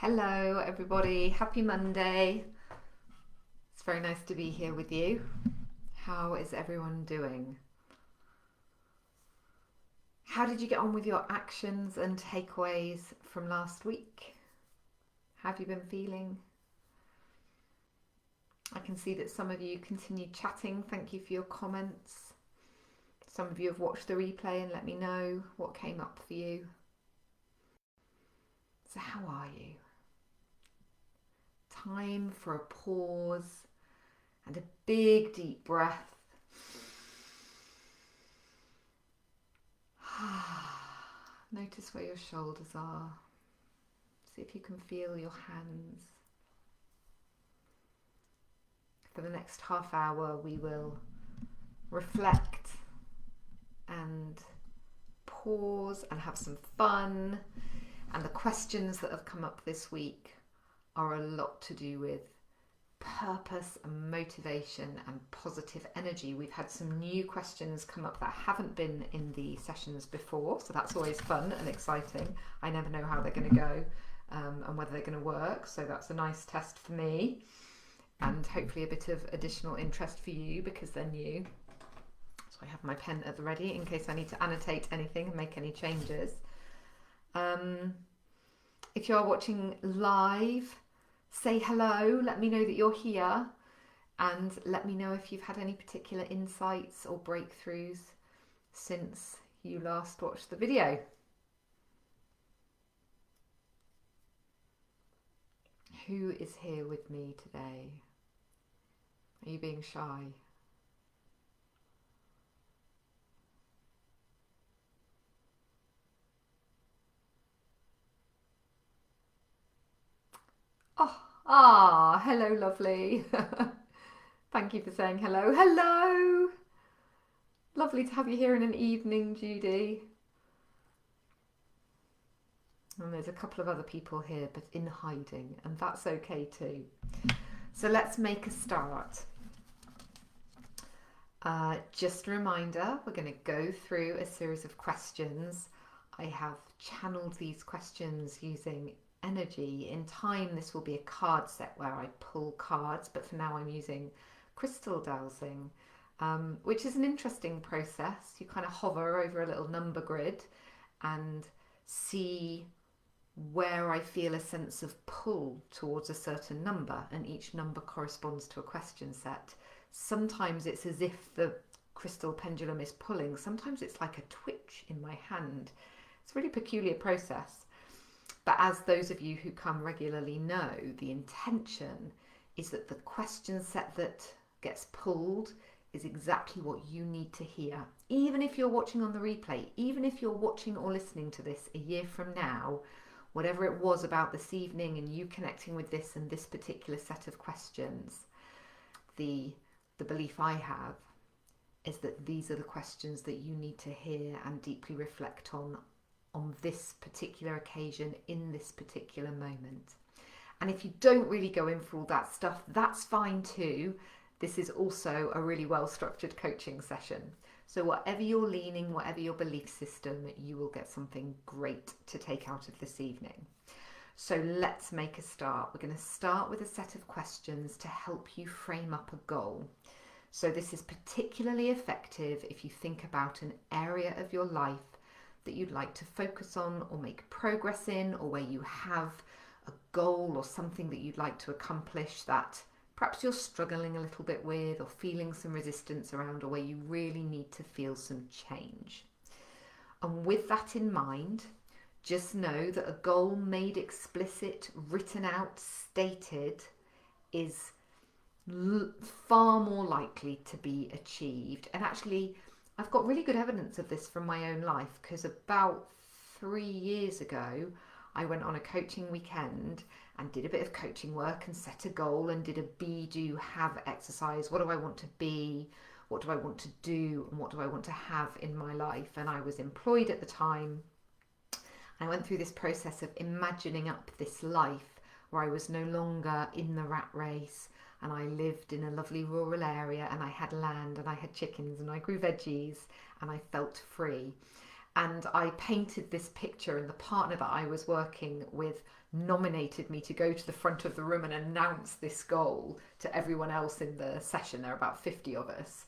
Hello, everybody. Happy Monday. It's very nice to be here with you. How is everyone doing? How did you get on with your actions and takeaways from last week? How have you been feeling? I can see that some of you continued chatting. Thank you for your comments. Some of you have watched the replay and let me know what came up for you. So, how are you? Time for a pause and a big deep breath. Notice where your shoulders are. See if you can feel your hands. For the next half hour, we will reflect and pause and have some fun. And the questions that have come up this week are a lot to do with purpose and motivation and positive energy. We've had some new questions come up that haven't been in the sessions before, so that's always fun and exciting. I never know how they're going to go and whether they're going to work, so that's a nice test for me and hopefully a bit of additional interest for you because they're new. So I have my pen at the ready in case I need to annotate anything and make any changes. If you are watching live, say hello, let me know that you're here, and let me know if you've had any particular insights or breakthroughs since you last watched the video. Who is here with me today? Are you being shy? Hello, lovely. Thank you for saying hello. Hello! Lovely to have you here in an evening, Judy. And there's a couple of other people here, but in hiding, and that's okay too. So let's make a start. Just a reminder, we're going to go through a series of questions. I have channeled these questions using energy. In time, this will be a card set where I pull cards, but for now I'm using crystal dowsing, which is an interesting process. You kind of hover over a little number grid and see where I feel a sense of pull towards a certain number, and each number corresponds to a question set. Sometimes it's as if the crystal pendulum is pulling. Sometimes it's like a twitch in my hand. It's a really peculiar process. But as those of you who come regularly know, the intention is that the question set that gets pulled is exactly what you need to hear. Even if you're watching on the replay, even if you're watching or listening to this a year from now, whatever it was about this evening and you connecting with this and this particular set of questions, the belief I have is that these are the questions that you need to hear and deeply reflect on this particular occasion, in this particular moment. And if you don't really go in for all that stuff, that's fine too. This is also a really well-structured coaching session. So whatever you're leaning, whatever your belief system, you will get something great to take out of this evening. So let's make a start. We're going to start with a set of questions to help you frame up a goal. So this is particularly effective if you think about an area of your life that you'd like to focus on or make progress in, or where you have a goal or something that you'd like to accomplish that perhaps you're struggling a little bit with or feeling some resistance around, or where you really need to feel some change. And with that in mind, just know that a goal made explicit, written out, stated is far more likely to be achieved. And actually, I've got really good evidence of this from my own life, because about 3 years ago, I went on a coaching weekend and did a bit of coaching work and set a goal and did a be, do, have exercise. What do I want to be? What do I want to do? And what do I want to have in my life? And I was employed at the time. I went through this process of imagining up this life where I was no longer in the rat race, and I lived in a lovely rural area, and I had land, and I had chickens, and I grew veggies, and I felt free. And I painted this picture, and the partner that I was working with nominated me to go to the front of the room and announce this goal to everyone else in the session. There are about 50 of us.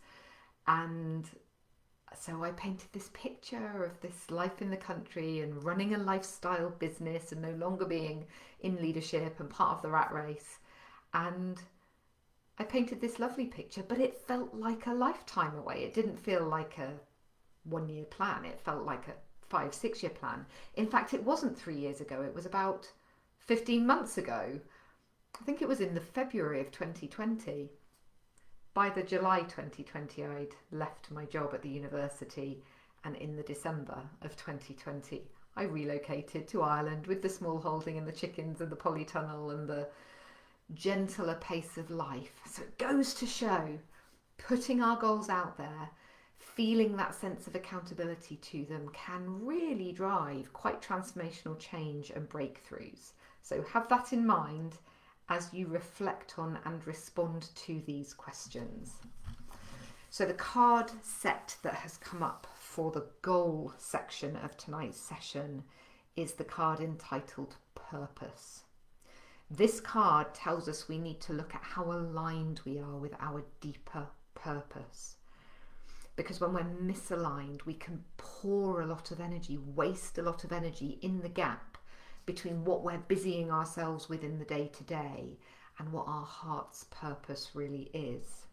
And so I painted this picture of this life in the country and running a lifestyle business and no longer being in leadership and part of the rat race. And I painted this lovely picture, but it felt like a lifetime away. It didn't feel like a 1 year plan. It felt like a 5-6 year plan. In fact, it wasn't 3 years ago. It was about 15 months ago. I think it was in the February of 2020. By the July 2020, I'd left my job at the university, and in the December of 2020, I relocated to Ireland with the small holding and the chickens and the polytunnel and the gentler pace of life. So it goes to show, putting our goals out there, feeling that sense of accountability to them can really drive quite transformational change and breakthroughs. So have that in mind as you reflect on and respond to these questions. So the card set that has come up for the goal section of tonight's session is the card entitled Purpose. This card tells us we need to look at how aligned we are with our deeper purpose. Because when we're misaligned, we can pour a lot of energy, waste a lot of energy in the gap between what we're busying ourselves with in the day-to-day and what our heart's purpose really is.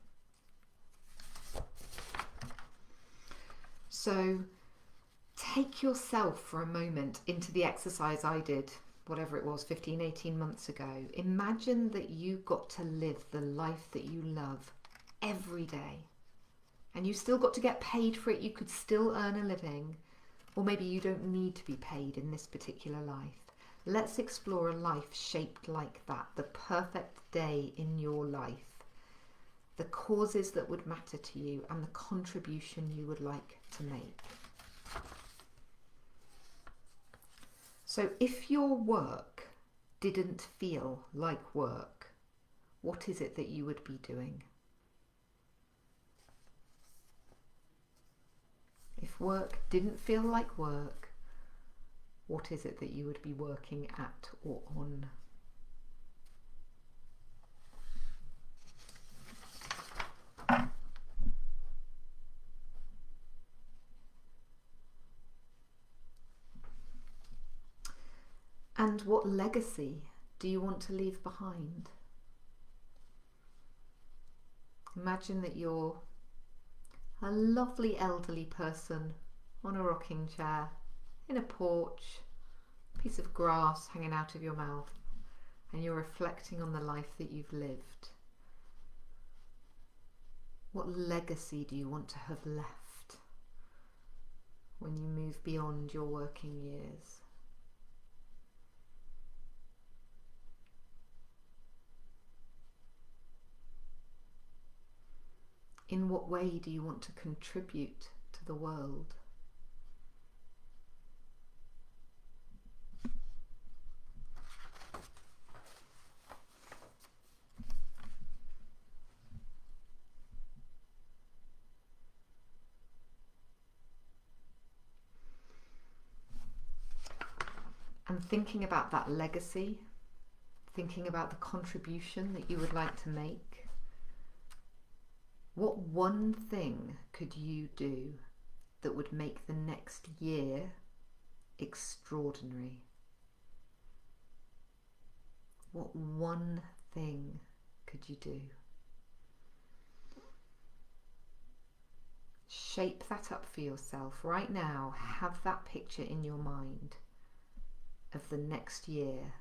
So take yourself for a moment into the exercise I did, whatever it was, 15, 18 months ago. Imagine that you got to live the life that you love every day. And you still got to get paid for it. You could still earn a living. Or maybe you don't need to be paid in this particular life. Let's explore a life shaped like that. The perfect day in your life. The causes that would matter to you and the contribution you would like to make. So if your work didn't feel like work, what is it that you would be doing? If work didn't feel like work, what is it that you would be working at or on? And what legacy do you want to leave behind? Imagine that you're a lovely elderly person on a rocking chair, in a porch, a piece of grass hanging out of your mouth, and you're reflecting on the life that you've lived. What legacy do you want to have left when you move beyond your working years? In what way do you want to contribute to the world? And thinking about that legacy, thinking about the contribution that you would like to make, what one thing could you do that would make the next year extraordinary? What one thing could you do? Shape that up for yourself right now. Have that picture in your mind of the next year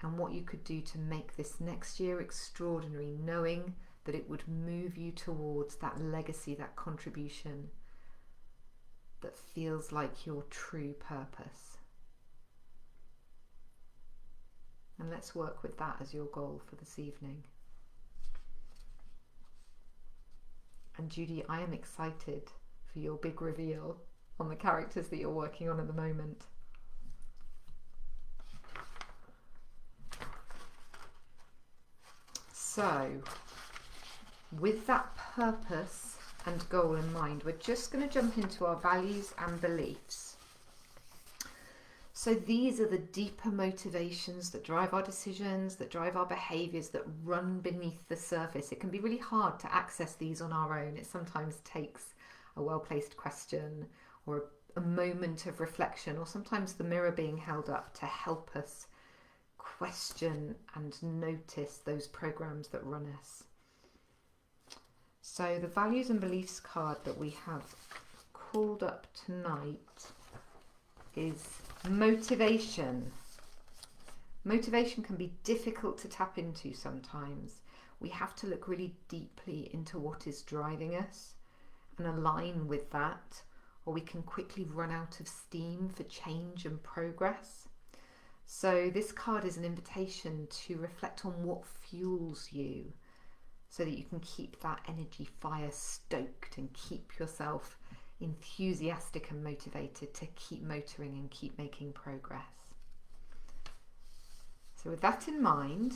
and what you could do to make this next year extraordinary, knowing that it would move you towards that legacy, that contribution that feels like your true purpose. And let's work with that as your goal for this evening. And Judy, I am excited for your big reveal on the characters that you're working on at the moment. So, with that purpose and goal in mind, we're just going to jump into our values and beliefs. So these are the deeper motivations that drive our decisions, that drive our behaviours, that run beneath the surface. It can be really hard to access these on our own. It sometimes takes a well-placed question or a moment of reflection, or sometimes the mirror being held up to help us question and notice those programs that run us. So the values and beliefs card that we have called up tonight is motivation. Motivation can be difficult to tap into sometimes. We have to look really deeply into what is driving us and align with that, or we can quickly run out of steam for change and progress. So this card is an invitation to reflect on what fuels you so that you can keep that energy fire stoked and keep yourself enthusiastic and motivated to keep motoring and keep making progress. So with that in mind,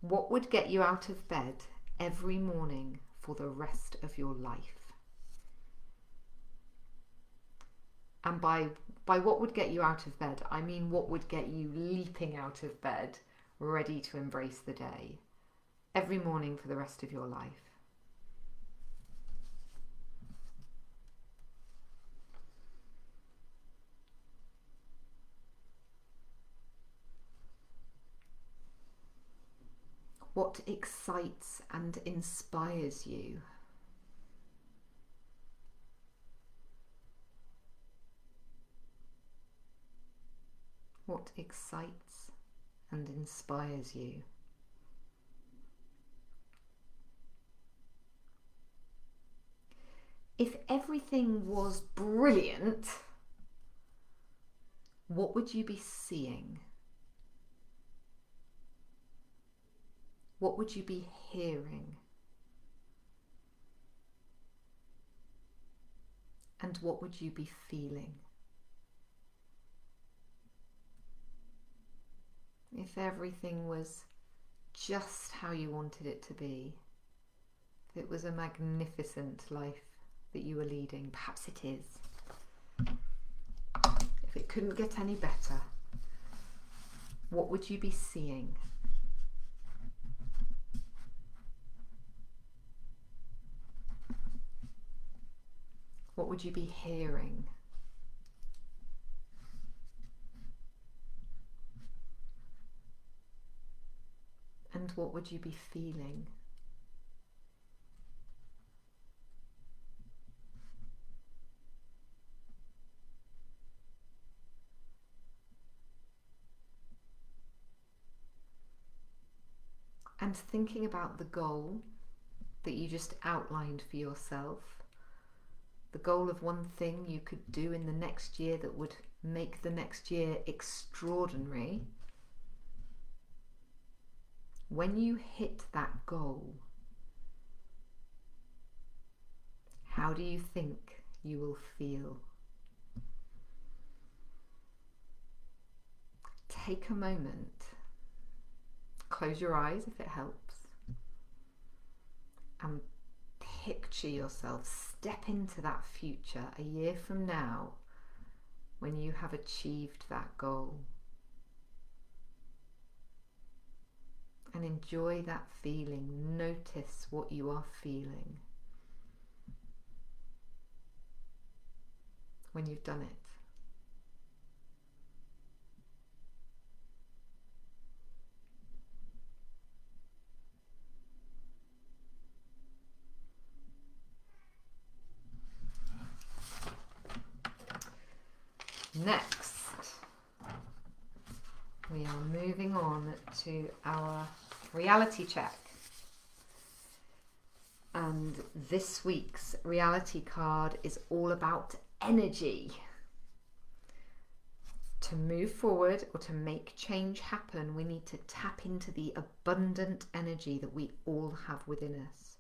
what would get you out of bed every morning for the rest of your life? And by what would get you out of bed, I mean what would get you leaping out of bed, ready to embrace the day, every morning for the rest of your life. What excites and inspires you? What excites and inspires you? If everything was brilliant, what would you be seeing? What would you be hearing? And what would you be feeling? If everything was just how you wanted it to be, if it was a magnificent life that you were leading, perhaps it is. If it couldn't get any better, what would you be seeing? What would you be hearing? And what would you be feeling? And thinking about the goal that you just outlined for yourself, the goal of one thing you could do in the next year that would make the next year extraordinary. When you hit that goal, how do you think you will feel? Take a moment, close your eyes if it helps, and picture yourself, step into that future a year from now when you have achieved that goal. And enjoy that feeling. Notice what you are feeling when you've done it. Next, we are moving on to our reality check. And this week's reality card is all about energy. To move forward or to make change happen, we need to tap into the abundant energy that we all have within us.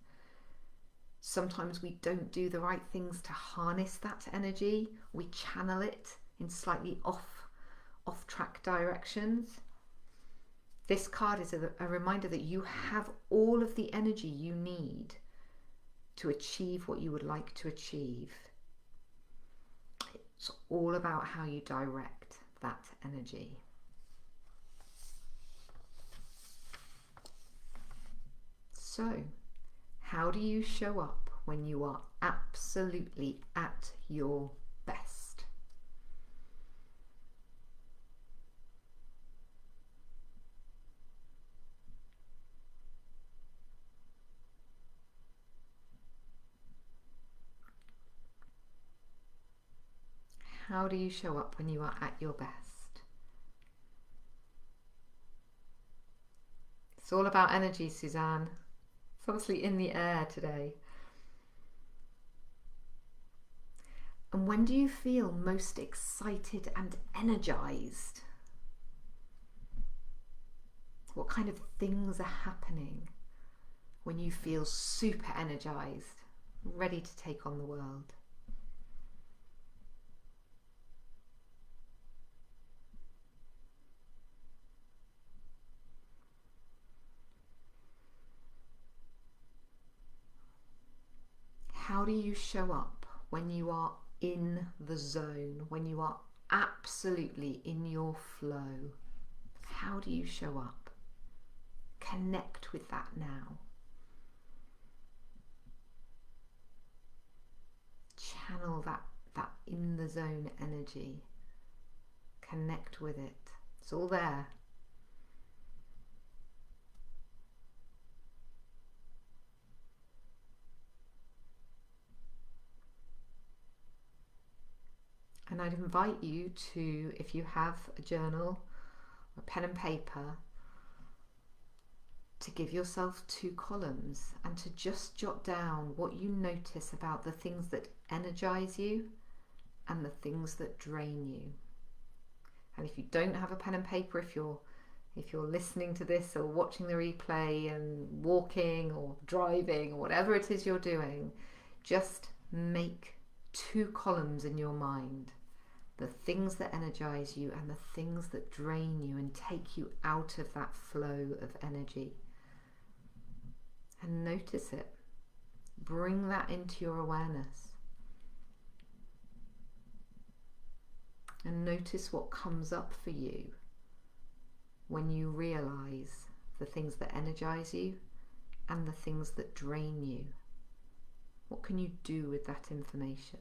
Sometimes we don't do the right things to harness that energy. We channel it in slightly off-track directions. This card is a reminder that you have all of the energy you need to achieve what you would like to achieve. It's all about how you direct that energy. So, how do you show up when you are absolutely at your best? How do you show up when you are at your best? It's all about energy, Suzanne. It's obviously in the air today. And when do you feel most excited and energized? What kind of things are happening when you feel super energized, ready to take on the world? How do you show up when you are in the zone, when you are absolutely in your flow? How do you show up? Connect with that now. Channel that in the zone energy. Connect with it. It's all there. And I'd invite you to, if you have a journal, a pen and paper, to give yourself 2 columns and to just jot down what you notice about the things that energize you and the things that drain you. And if you don't have a pen and paper, if you're listening to this or watching the replay and walking or driving or whatever it is you're doing, just make 2 columns in your mind. The things that energize you and the things that drain you and take you out of that flow of energy. And notice it. Bring that into your awareness. And notice what comes up for you when you realize the things that energize you and the things that drain you. What can you do with that information?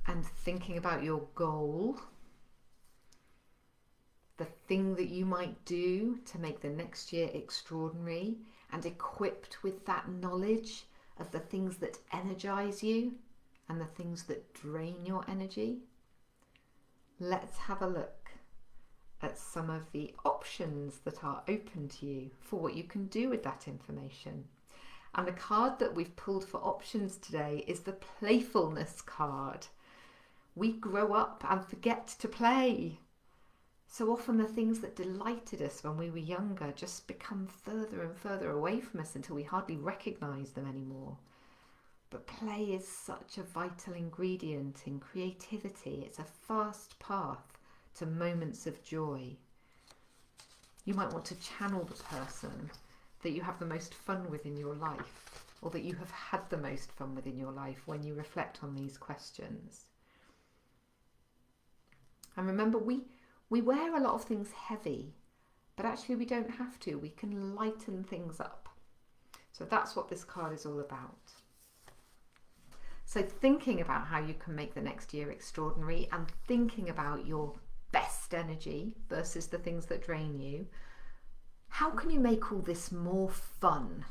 And thinking about your goal, the thing that you might do to make the next year extraordinary, and equipped with that knowledge of the things that energize you and the things that drain your energy. Let's have a look at some of the options that are open to you for what you can do with that information. And the card that we've pulled for options today is the playfulness card. We grow up and forget to play. So often the things that delighted us when we were younger just become further and further away from us until we hardly recognise them anymore. But play is such a vital ingredient in creativity. It's a fast path to moments of joy. You might want to channel the person that you have the most fun with in your life, or that you have had the most fun with in your life when you reflect on these questions. And remember, we wear a lot of things heavy, but actually we don't have to. We can lighten things up. So that's what this card is all about. So thinking about how you can make the next year extraordinary and thinking about your best energy versus the things that drain you, how can you make all this more fun?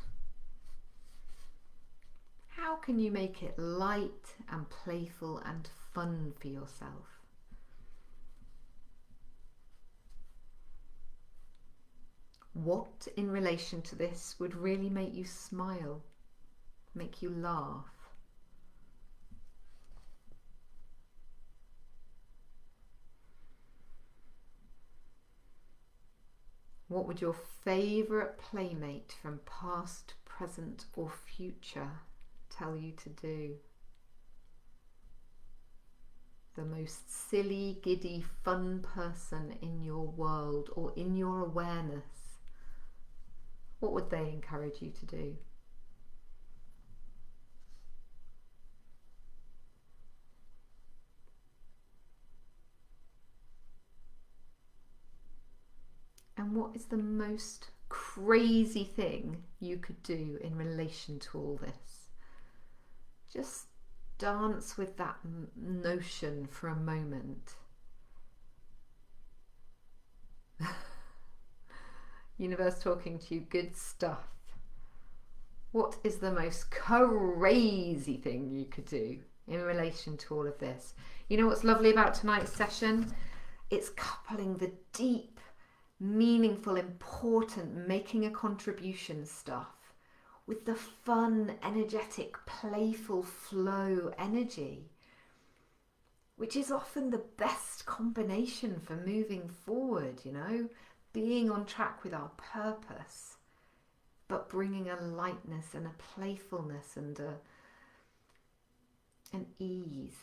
How can you make it light and playful and fun for yourself? What in relation to this would really make you smile, make you laugh? What would your favourite playmate from past, present or future tell you to do? the most silly, giddy, fun person in your world or in your awareness, what would they encourage you to do? And what is the most crazy thing you could do in relation to all this? Just dance with that notion for a moment. Universe talking to you, good stuff. What is the most crazy thing you could do in relation to all of this? You know what's lovely about tonight's session? It's coupling the deep, meaningful, important, making a contribution stuff with the fun, energetic, playful flow energy, which is often the best combination for moving forward, you know, being on track with our purpose, but bringing a lightness and a playfulness and an ease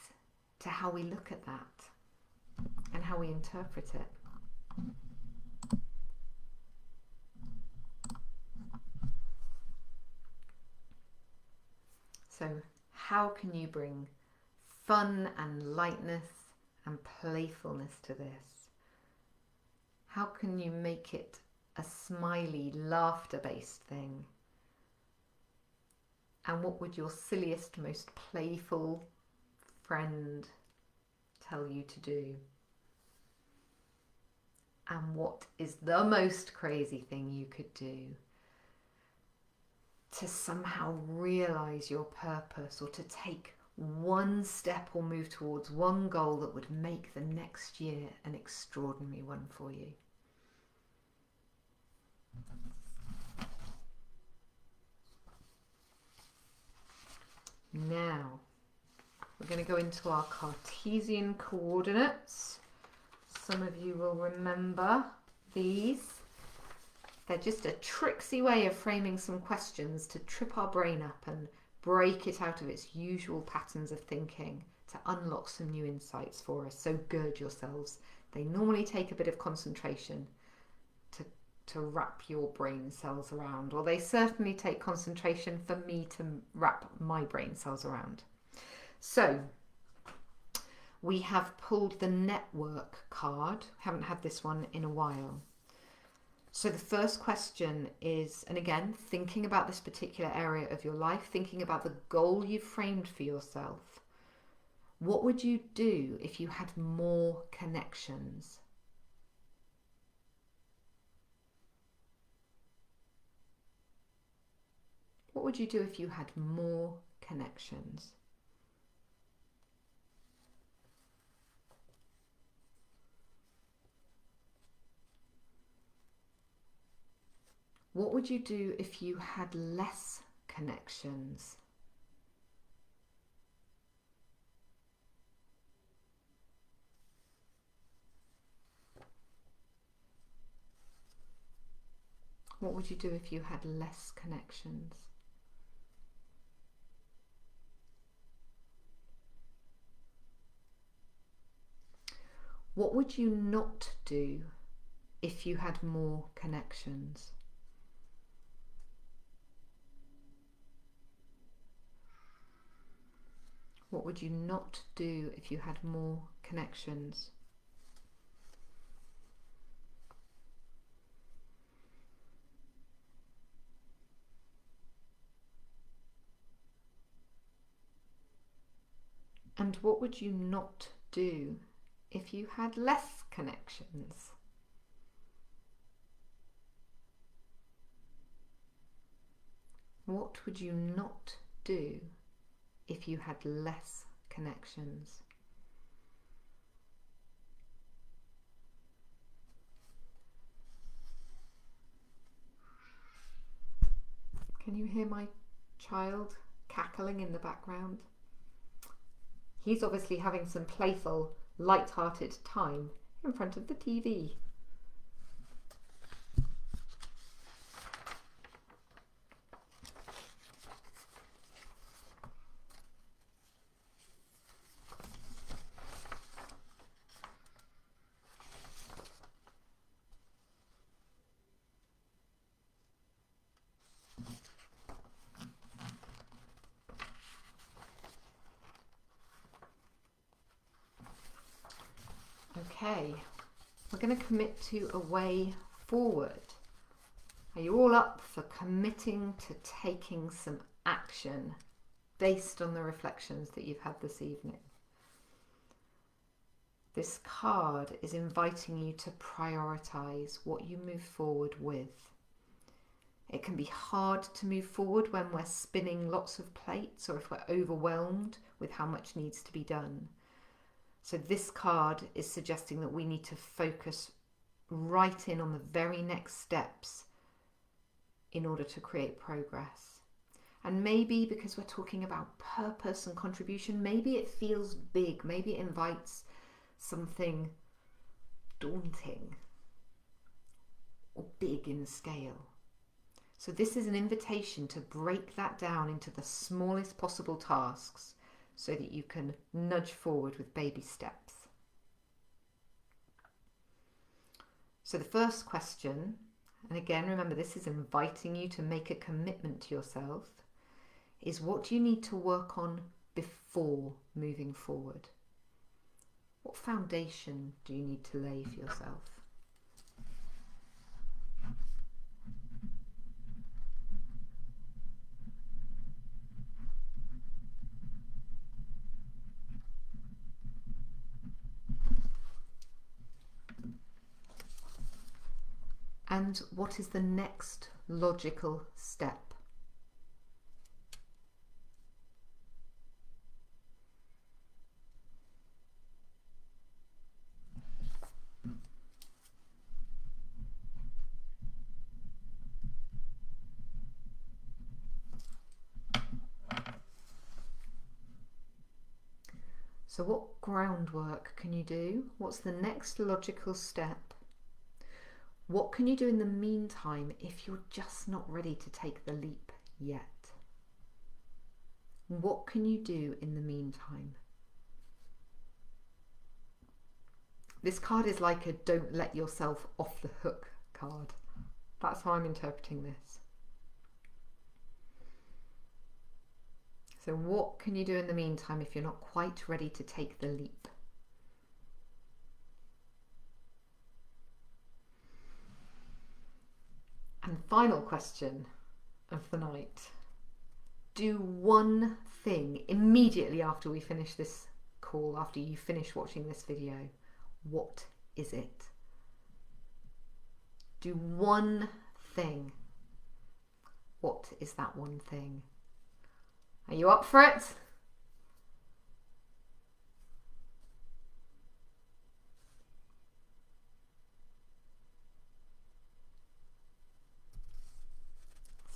to how we look at that and how we interpret it. So how can you bring fun and lightness and playfulness to this? How can you make it a smiley, laughter-based thing? And what would your silliest, most playful friend tell you to do? And what is the most crazy thing you could do to somehow realize your purpose, or to take one step or move towards one goal that would make the next year an extraordinary one for you? Now, we're going to go into our Cartesian coordinates. Some of you will remember these. They're just a tricksy way of framing some questions to trip our brain up and break it out of its usual patterns of thinking, to unlock some new insights for us. So gird yourselves. They normally take a bit of concentration to wrap your brain cells around, or they certainly take concentration for me to wrap my brain cells around. So we have pulled the network card. Haven't had this one in a while. So the first question is, and again, thinking about this particular area of your life, thinking about the goal you've framed for yourself. What would you do if you had more connections? What would you do if you had more connections? What would you do if you had less connections? What would you do if you had less connections? What would you not do if you had more connections? What would you not do if you had more connections? And what would you not do if you had less connections? What would you not do if you had less connections? Can you hear my child cackling in the background? He's obviously having some playful, light-hearted time in front of the TV. Okay, we're going to commit to a way forward. Are you all up for committing to taking some action based on the reflections that you've had this evening? This card is inviting you to prioritize what you move forward with. It can be hard to move forward when we're spinning lots of plates or if we're overwhelmed with how much needs to be done. So this card is suggesting that we need to focus right in on the very next steps in order to create progress. And maybe because we're talking about purpose and contribution, maybe it feels big, maybe it invites something daunting or big in scale. So this is an invitation to break that down into the smallest possible tasks so that you can nudge forward with baby steps. So the first question, and again remember this is inviting you to make a commitment to yourself, is what do you need to work on before moving forward? What foundation do you need to lay for yourself? And what is the next logical step? So what groundwork can you do? What's the next logical step? What can you do in the meantime if you're just not ready to take the leap yet? What can you do in the meantime? This card is like a don't let yourself off the hook card. That's how I'm interpreting this. So what can you do in the meantime if you're not quite ready to take the leap? And final question of the night. Do one thing immediately after we finish this call, after you finish watching this video. What is it? Do one thing. What is that one thing? Are you up for it?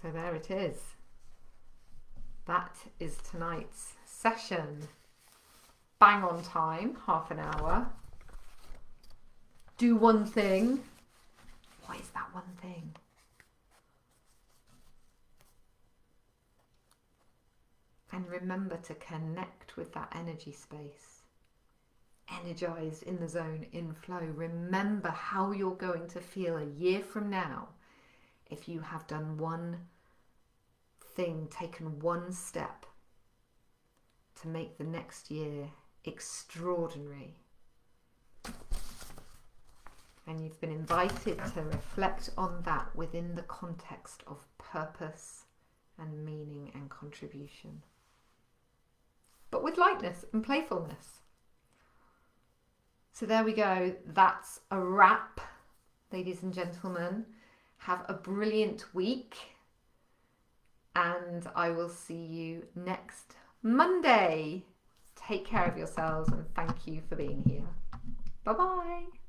So there it is. That is tonight's session. Bang on time, half an hour. Do one thing. What is that one thing? And remember to connect with that energy space. Energized, in the zone, in flow. Remember how you're going to feel a year from now if you have done one thing, taken one step to make the next year extraordinary. And you've been invited to reflect on that within the context of purpose and meaning and contribution, but with lightness and playfulness. So there we go. That's a wrap, ladies and gentlemen. Have a brilliant week, and I will see you next Monday. Take care of yourselves and thank you for being here. Bye-bye.